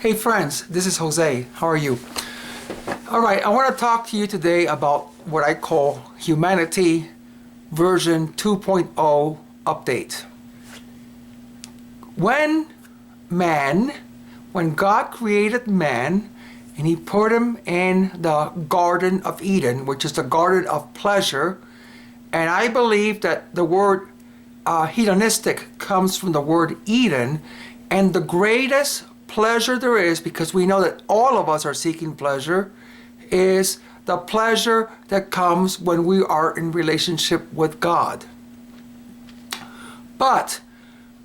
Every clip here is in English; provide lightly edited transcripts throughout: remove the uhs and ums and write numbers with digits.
Hey friends, this is Jose. How are you? Alright, I want to talk to you today about what I call Humanity version 2.0 update. When God created man and he put him in the Garden of Eden, which is the garden of pleasure, and I believe that the word hedonistic comes from the word Eden, and the greatest pleasure there is, because we know that all of us are seeking pleasure, is the pleasure that comes when we are in relationship with God. But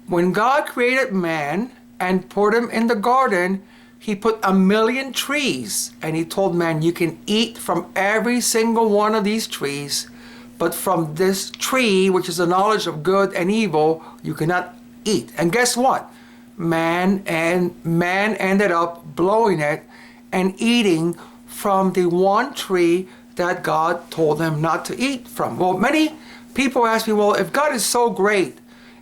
when God created man and put him in the garden, he put 1,000,000 trees, and he told man, you can eat from every single one of these trees, but from this tree, which is the knowledge of good and evil, you cannot eat. And guess what? Man ended up blowing it and eating from the one tree that God told them not to eat from. Well, many people ask me, well, if God is so great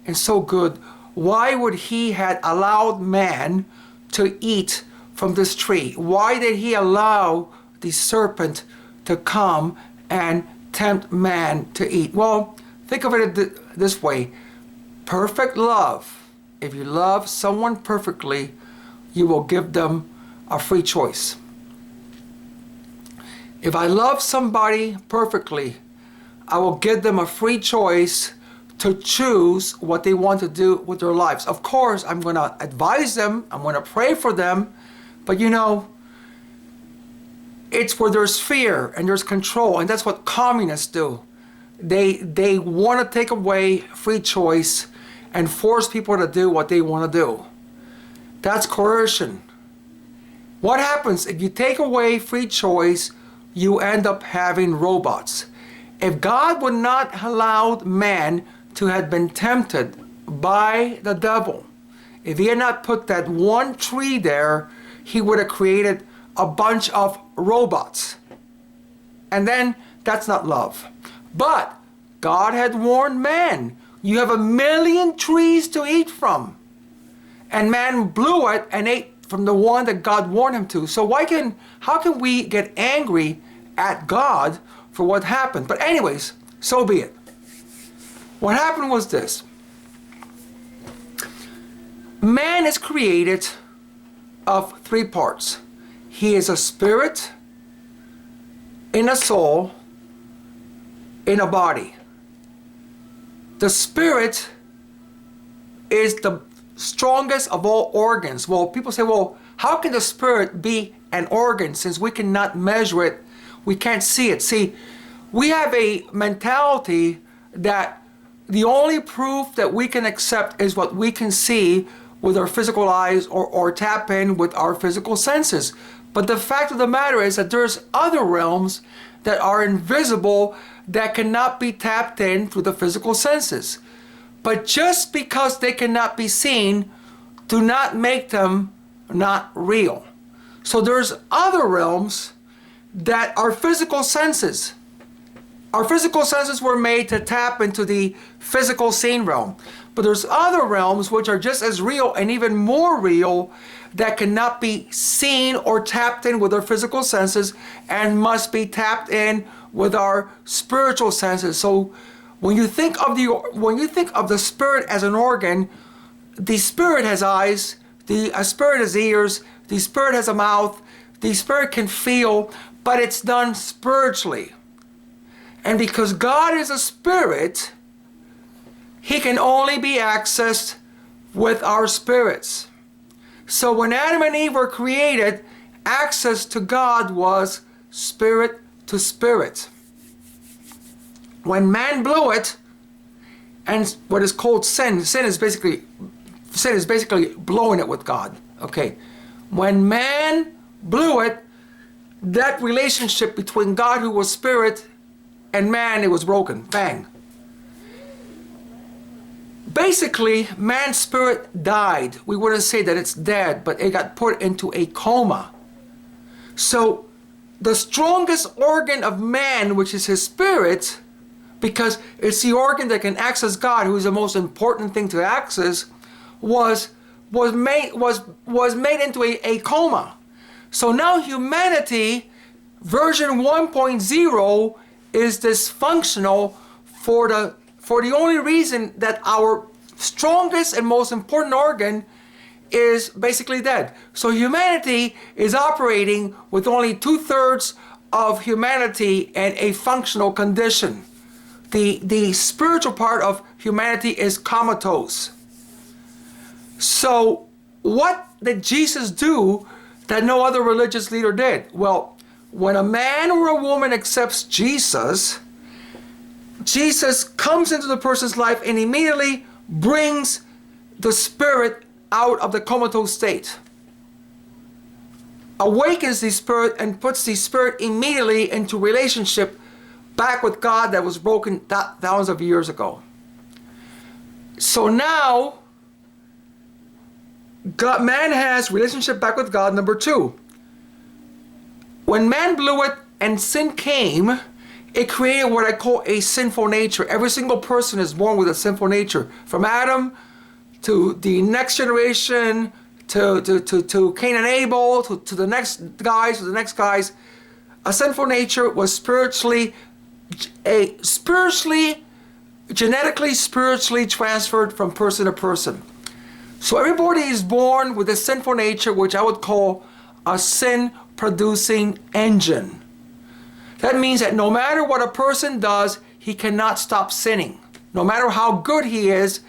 and so good, why would he had allowed man to eat from this tree? Why did he allow the serpent to come and tempt man to eat? Well, think of it this way. Perfect love. If you love someone perfectly, you will give them a free choice. If I love somebody perfectly, I will give them a free choice to choose what they want to do with their lives. Of course, I'm going to advise them, I'm going to pray for them, but you know, it's where there's fear and there's control, and that's what communists do. They want to take away free choice and force people to do what they want to do. That's coercion. What happens if you take away free choice? You end up having robots. If God would not allow man to have been tempted by the devil, if he had not put that one tree there, he would have created a bunch of robots. And then that's not love. But God had warned man, you have 1,000,000 trees to eat from. And man blew it and ate from the one that God warned him to. So how can we get angry at God for what happened? But anyways, so be it. What happened was this. Man is created of 3 parts. He is a spirit, in a soul, in a body. The spirit is the strongest of all organs. Well, people say, well, how can the spirit be an organ since we cannot measure it? We can't see it. See, we have a mentality that the only proof that we can accept is what we can see with our physical eyes or tap in with our physical senses. But the fact of the matter is that there's other realms that are invisible that cannot be tapped in through the physical senses. But just because they cannot be seen, do not make them not real. So there's other realms that are physical senses. Our physical senses were made to tap into the physical seen realm. But there's other realms which are just as real and even more real that cannot be seen or tapped in with our physical senses and must be tapped in with our spiritual senses. So when you think of the spirit as an organ, the spirit has eyes, the spirit has ears, the spirit has a mouth, the spirit can feel, but it's done spiritually. And because God is a spirit, he can only be accessed with our spirits. So when Adam and Eve were created, access to God was spirit to spirit. When man blew it, and what is called sin is basically blowing it with God. Okay. When man blew it, that relationship between God, who was spirit, and man, it was broken. Bang. Basically, man's spirit died. We wouldn't say that it's dead, but it got put into a coma. So the strongest organ of man, which is his spirit, because it's the organ that can access God, who is the most important thing to access, was was made into a coma. So now humanity version 1.0 is dysfunctional for the only reason that our strongest and most important organ is basically dead. So humanity is operating with only 2/3 of humanity in a functional condition. The spiritual part of humanity is comatose. So what did Jesus do that no other religious leader did? Well, when a man or a woman accepts Jesus, Jesus comes into the person's life and immediately brings the spirit out of the comatose state, awakens the spirit and puts the spirit immediately into relationship back with God that was broken thousands of years ago. So now man has relationship back with God. Number two, when man blew it and sin came, it created what I call a sinful nature. Every single person is born with a sinful nature. From Adam to the next generation, to Cain and Abel, to the next guys, a sinful nature was genetically, spiritually transferred from person to person. So everybody is born with a sinful nature, which I would call a sin-producing engine. That means that no matter what a person does, he cannot stop sinning. No matter how good he is,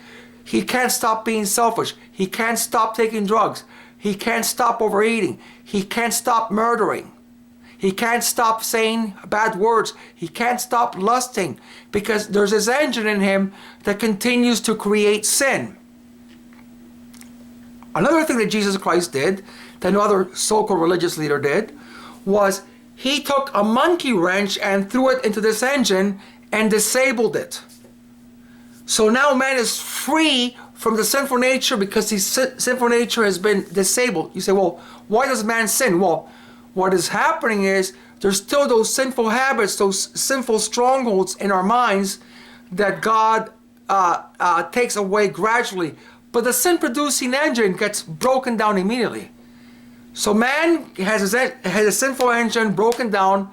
he can't stop being selfish. He can't stop taking drugs. He can't stop overeating. He can't stop murdering. He can't stop saying bad words. He can't stop lusting, because there's this engine in him that continues to create sin. Another thing that Jesus Christ did, that no other so-called religious leader did, was he took a monkey wrench and threw it into this engine and disabled it. So now man is free from the sinful nature because the sinful nature has been disabled. You say, well, why does man sin? Well, what is happening is there's still those sinful habits, those sinful strongholds in our minds that God takes away gradually. But the sin-producing engine gets broken down immediately. So man has a sinful engine broken down,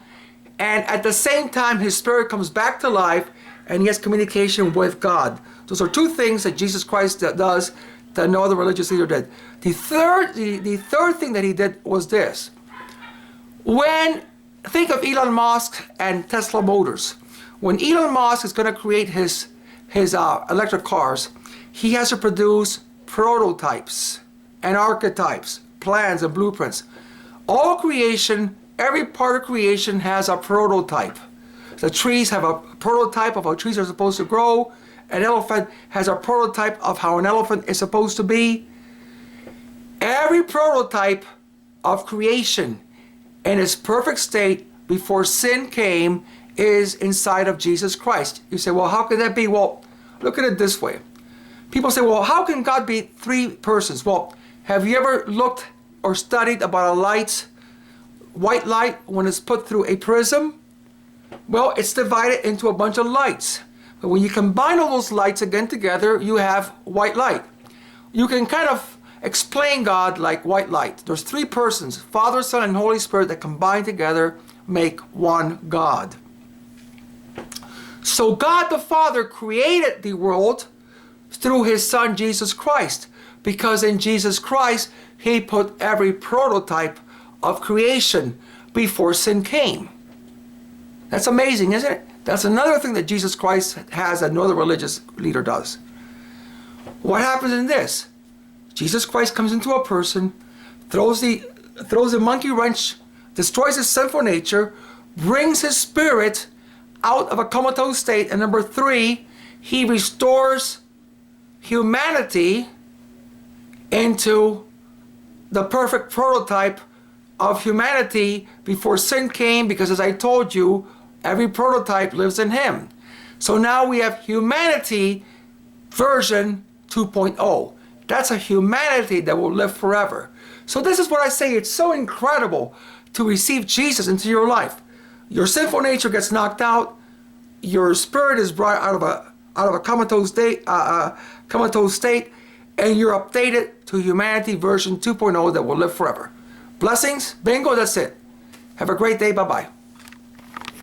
and at the same time his spirit comes back to life and he has communication with God. Those are two things that Jesus Christ does that no other religious leader did. The third thing that he did was this. Think of Elon Musk and Tesla Motors. When Elon Musk is going to create his electric cars, he has to produce prototypes and archetypes, plans and blueprints. All creation, every part of creation has a prototype. The trees have a prototype of how trees are supposed to grow. An elephant has a prototype of how an elephant is supposed to be. Every prototype of creation in its perfect state before sin came is inside of Jesus Christ. You say, well, how could that be? Well, look at it this way. People say, well, how can God be three persons? Well, have you ever looked or studied about a light, white light, when it's put through a prism? Well, it's divided into a bunch of lights. But when you combine all those lights again together, you have white light. You can kind of explain God like white light. There's three persons, Father, Son, and Holy Spirit, that combine together make one God. So God the Father created the world through his Son Jesus Christ, because in Jesus Christ he put every prototype of creation before sin came. That's amazing, isn't it? That's another thing that Jesus Christ has that no other religious leader does. What happens in this? Jesus Christ comes into a person, throws the monkey wrench, destroys his sinful nature, brings his spirit out of a comatose state, and number three, he restores humanity into the perfect prototype of humanity before sin came, because as I told you, every prototype lives in him. So now we have humanity version 2.0. That's a humanity that will live forever. So this is what I say, it's so incredible to receive Jesus into your life. Your sinful nature gets knocked out, your spirit is brought out of a comatose state, and you're updated to humanity version 2.0 that will live forever. Blessings. Bingo. That's it. Have a great day. Bye-bye.